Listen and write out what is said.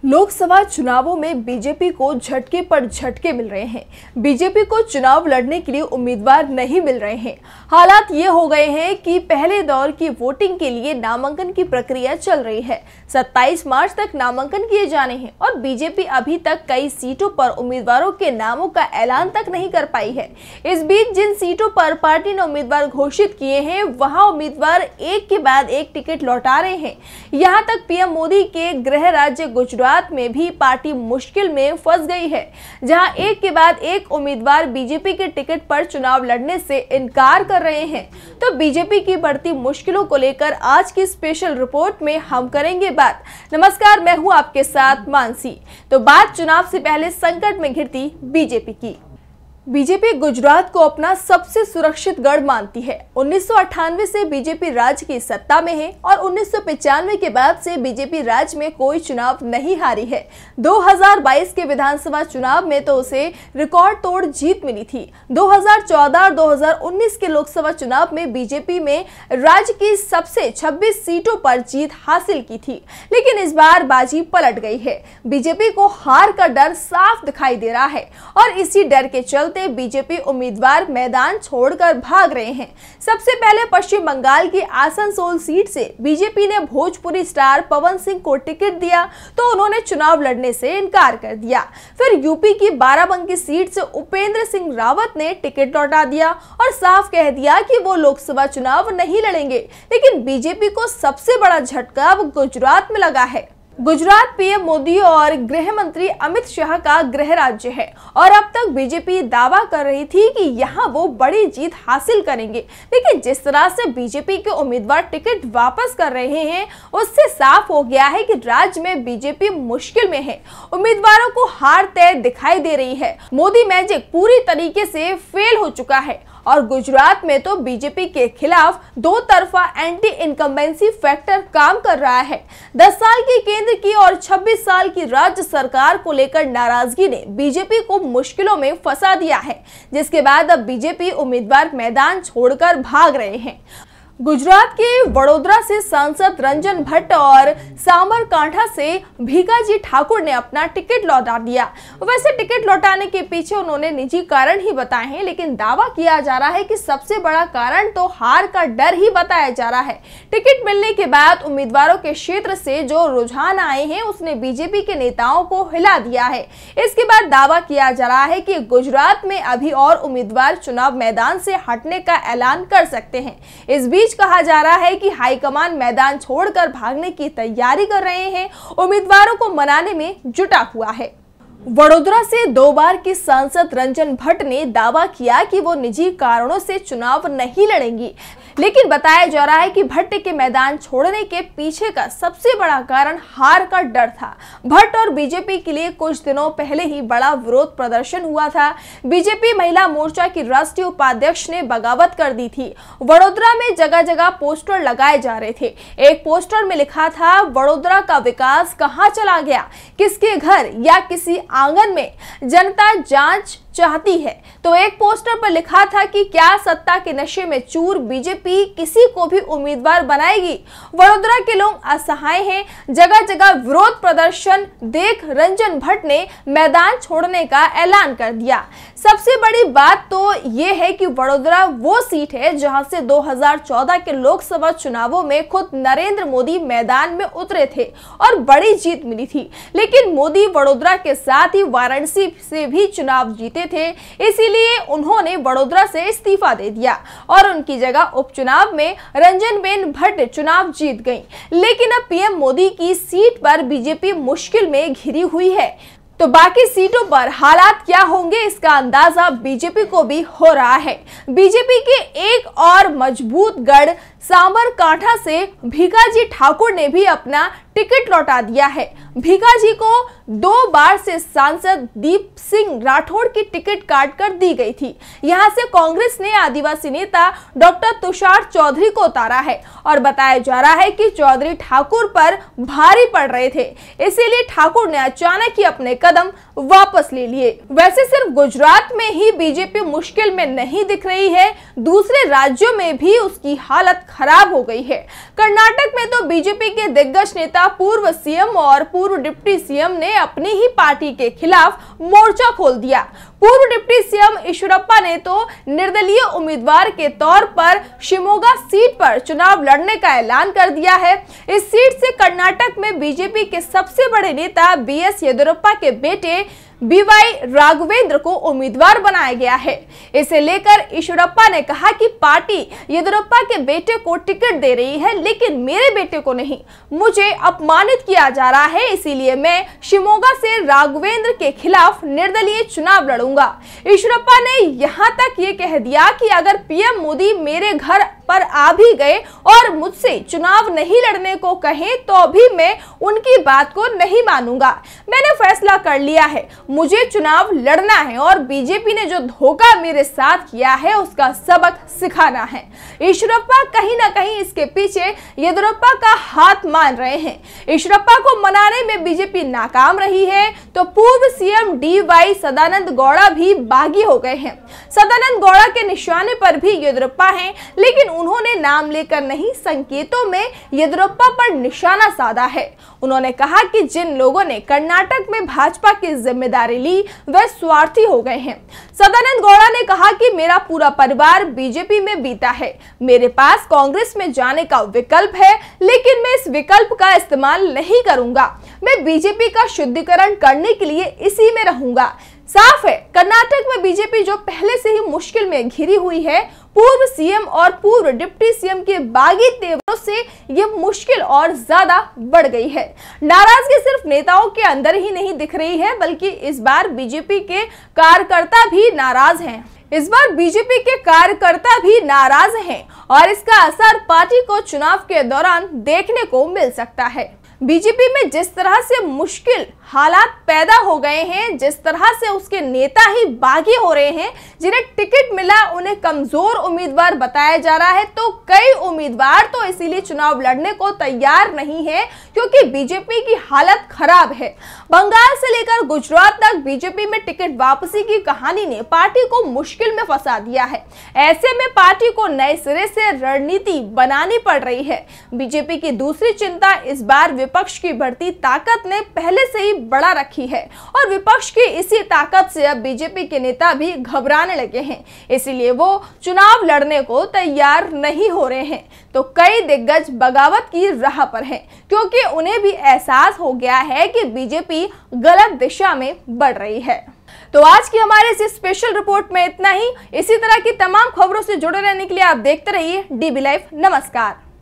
लोकसभा चुनावों में बीजेपी को झटके पर झटके मिल रहे हैं। बीजेपी को चुनाव लड़ने के लिए उम्मीदवार नहीं मिल रहे हैं। हालात ये हो गए हैं कि पहले दौर की वोटिंग के लिए नामांकन की प्रक्रिया चल रही है। 27 मार्च तक नामांकन किए जाने हैं और बीजेपी अभी तक कई सीटों पर उम्मीदवारों के नामों का ऐलान तक नहीं कर पाई है। इस बीच जिन सीटों पर पार्टी ने उम्मीदवार घोषित किए हैं, वहां उम्मीदवार एक के बाद एक टिकट लौटा रहे हैं। यहाँ तक पीएम मोदी के गृह राज्य गुजरात में भी पार्टी मुश्किल में फंस गई है, जहां एक के बाद एक उम्मीदवार बीजेपी के टिकट पर चुनाव लड़ने से इनकार कर रहे हैं। तो बीजेपी की बढ़ती मुश्किलों को लेकर आज की स्पेशल रिपोर्ट में हम करेंगे बात। नमस्कार, मैं हूं आपके साथ मानसी। तो बात चुनाव से पहले संकट में घिरती बीजेपी की। बीजेपी गुजरात को अपना सबसे सुरक्षित गढ़ मानती है। 1998 से बीजेपी राज्य की सत्ता में है और 1995 के बाद से बीजेपी राज्य में कोई चुनाव नहीं हारी है। 2022 के विधानसभा चुनाव में तो उसे रिकॉर्ड तोड़ जीत मिली थी। 2014 और 2019 के लोकसभा चुनाव में बीजेपी में राज्य की सबसे 26 सीटों पर जीत हासिल की थी, लेकिन इस बार बाजी पलट गई है। बीजेपी को हार का डर साफ दिखाई दे रहा है और इसी डर के चलते बीजेपी उम्मीदवार मैदान छोड़कर भाग रहे हैं। सबसे पहले पश्चिम बंगाल की आसनसोल सीट से बीजेपी ने भोजपुरी स्टार पवन सिंह को टिकट दिया तो उन्होंने चुनाव लड़ने से इनकार कर दिया। फिर यूपी की बाराबंकी सीट से उपेंद्र सिंह रावत ने टिकट लौटा दिया और साफ कह दिया कि वो लोकसभा चुनाव नहीं लड़ेंगे। लेकिन बीजेपी को सबसे बड़ा झटका अब गुजरात में लगा है। गुजरात पीएम मोदी और गृह मंत्री अमित शाह का गृह राज्य है और अब तक बीजेपी दावा कर रही थी कि यहां वो बड़ी जीत हासिल करेंगे। लेकिन जिस तरह से बीजेपी के उम्मीदवार टिकट वापस कर रहे हैं, उससे साफ हो गया है कि राज्य में बीजेपी मुश्किल में है। उम्मीदवारों को हार तय दिखाई दे रही है। मोदी मैजिक पूरी तरीके से फेल हो चुका है और गुजरात में तो बीजेपी के खिलाफ दो तरफा एंटी इनकम्बेंसी फैक्टर काम कर रहा है। 10 साल की केंद्र की और 26 साल की राज्य सरकार को लेकर नाराजगी ने बीजेपी को मुश्किलों में फंसा दिया है, जिसके बाद अब बीजेपी उम्मीदवार मैदान छोड़कर भाग रहे हैं। गुजरात के वडोदरा से सांसद रंजन भट्ट और साबरकांठा से भीखाजी ठाकुर ने अपना टिकट लौटा दिया। वैसे टिकट लौटाने के पीछे उन्होंने निजी कारण ही बताए हैं, लेकिन दावा किया जा रहा है कि सबसे बड़ा कारण तो हार का डर ही बताया जा रहा है। टिकट मिलने के बाद उम्मीदवारों के क्षेत्र से जो रुझान आए हैं, उसने बीजेपी के नेताओं को हिला दिया है। इसके बाद दावा किया जा रहा है कि गुजरात में अभी और उम्मीदवार चुनाव मैदान से हटने का ऐलान कर सकते हैं। इस बीच कहा जा रहा है कि हाईकमान मैदान छोड़कर भागने की तैयारी कर रहे हैं, उम्मीदवारों को मनाने में जुटा हुआ है। वडोदरा से 2 बार की सांसद रंजन भट्ट ने दावा किया कि वो निजी कारणों से चुनाव नहीं लड़ेंगी, लेकिन बताया जा रहा है कि भट्ट के मैदान छोड़ने के पीछे का सबसे बड़ा कारण हार का डर था। भट्ट और बीजेपी के लिए कुछ दिनों पहले ही बड़ा विरोध प्रदर्शन हुआ था। बीजेपी महिला मोर्चा की राष्ट्रीय उपाध्यक्ष ने बगावत कर दी थी। वडोदरा में जगह जगह पोस्टर लगाए जा रहे थे। एक पोस्टर में लिखा था, वडोदरा का विकास कहां चला गया, किसके घर या किसी आंगन में जनता जांच चाहती है। तो एक पोस्टर पर लिखा था कि क्या सत्ता के नशे में चूर बीजेपी किसी को भी उम्मीदवार बनाएगी। वडोदरा के लोग असहाय हैं। जगह जगह विरोध प्रदर्शन देख रंजन भट्ट ने मैदान छोड़ने का ऐलान कर दिया। सबसे बड़ी बात तो ये है कि वडोदरा वो सीट है जहां से 2014 के लोकसभा चुनावों में खुद नरेंद्र मोदी मैदान में उतरे थे और बड़ी जीत मिली थी। लेकिन मोदी वडोदरा के साथ ही वाराणसी से भी चुनाव जीते थे, इसीलिए उन्होंने वडोदरा से इस्तीफा दे दिया और उनकी जगह उपचुनाव में रंजनबेन भट्ट चुनाव जीत गईं। लेकिन अब पीएम मोदी की सीट पर बीजेपी मुश्किल में घिरी हुई है। तो बाकी सीटों पर हालात क्या होंगे, इसका अंदाजा बीजेपी को भी हो रहा है। बीजेपी के एक और मजबूत गढ़ साबरकांठा से भीखाजी ठाकुर ने भी अपना टिकट लौटा दिया है। भीखाजी को 2 बार से सांसद दीप सिंह राठौड़ की टिकट काट कर दी गई थी। यहां से कांग्रेस ने आदिवासी नेता डॉक्टर तुषार चौधरी को उतारा है और बताया जा रहा है कि चौधरी ठाकुर पर भारी पड़ रहे थे, इसीलिए ठाकुर ने अचानक ही अपने कदम वापस ले लिए। वैसे सिर्फ गुजरात में ही बीजेपी मुश्किल में नहीं दिख रही है, दूसरे राज्यों में भी उसकी हालत खराब हो गई है। कर्नाटक में तो बीजेपी के दिग्गज नेता, पूर्व सीएम और पूर्व डिप्टी सीएम ने अपनी ही पार्टी के खिलाफ मोर्चा खोल दिया। पूर्व डिप्टी सीएम ईश्वरप्पा ने तो निर्दलीय उम्मीदवार के तौर पर शिमोगा सीट पर चुनाव लड़ने का ऐलान कर दिया है। इस सीट से कर्नाटक में बीजेपी के सबसे बड़े नेता बीएस येदियुरप्पा के बेटे बीवाई राघवेंद्र को उम्मीदवार बनाया गया है। इसे लेकर ईश्वरप्पा ने कहा कि पार्टी येदियुरप्पा के बेटे को टिकट दे रही है, लेकिन मेरे बेटे को नहीं। मुझे अपमानित किया जा रहा है, इसीलिए मैं शिमोगा से राघवेंद्र के खिलाफ निर्दलीय चुनाव लड़ूंगा। ईश्वरप्पा ने यहां तक ये कह दिया कि अगर पीएम मोदी मेरे घर पर आ भी गए और मुझसे चुनाव नहीं लड़ने को कहें तो भी मैं उनकी बात को नहीं मानूंगा। मैंने फैसला कर लिया है, मुझे चुनाव लड़ना है और बीजेपी ने जो धोखा मेरे साथ किया है उसका सबक सिखाना है। ईश्वरप्पा कहीं ना कहीं इसके पीछे येदियुरप्पा का हाथ मान रहे हैं। ईश्वरप्पा को मनाने में बीजेपी नाकाम रही है तो पूर्व सीएम डीवाई सदानंद गौड़ा भी बागी हो गए हैं। सदानंद गौड़ा के निशाने पर भी येदियुरप्पा हैं, लेकिन उन्होंने नाम लेकर नहीं, संकेतों में येदियुरप्पा पर निशाना साधा है। उन्होंने कहा कि जिन लोगों ने कर्नाटक में भाजपा की जिम्मेदारी ली वे स्वार्थी हो गए हैं। सदानंद गौड़ा ने कहा कि मेरा पूरा परिवार बीजेपी में बीता है, मेरे पास कांग्रेस में जाने का विकल्प है, लेकिन मैं इस विकल्प का इस्तेमाल नहीं करूंगा। मैं बीजेपी का शुद्धिकरण करने के लिए इसी में रहूंगा। साफ है, कर्नाटक में बीजेपी जो पहले से ही मुश्किल में घिरी हुई है, पूर्व सीएम और पूर्व डिप्टी सीएम के बागी तेवरों से ये मुश्किल और ज्यादा बढ़ गई है। नाराजगी सिर्फ नेताओं के अंदर ही नहीं दिख रही है, बल्कि इस बार बीजेपी के कार्यकर्ता भी नाराज हैं। और इसका असर पार्टी को चुनाव के दौरान देखने को मिल सकता है। बीजेपी में जिस तरह से मुश्किल हालात पैदा हो गए हैं, जिस तरह से उसके नेता ही बागी हो रहे हैं, जिन्हें टिकट मिला उन्हें कमजोर उम्मीदवार बताया जा रहा है, तो कई उम्मीदवार तो इसीलिए चुनाव लड़ने को तैयार नहीं है क्योंकि बीजेपी की हालत खराब है। बंगाल से लेकर गुजरात तक बीजेपी में टिकट वापसी की कहानी ने पार्टी को मुश्किल में फंसा दिया है। ऐसे में पार्टी को नए सिरे से रणनीति बनानी पड़ रही है। बीजेपी की दूसरी चिंता इस बार विपक्ष की बढ़ती ताकत ने पहले से ही बढ़ा रखी है और विपक्ष की इसी ताकत से अब बीजेपी के नेता भी घबराने लगे हैं, इसीलिए वो चुनाव लड़ने को तैयार नहीं हो रहे हैं। तो कई दिग्गज बगावत की राह पर हैं क्योंकि उन्हें भी एहसास हो गया है कि बीजेपी गलत दिशा में बढ़ रही है। तो आज की हमारे इस स्पेशल रिपोर्ट में इतना ही। इसी तरह की तमाम खबरों से जुड़े रहने के लिए आप देखते रहिए DB लाइव। नमस्कार।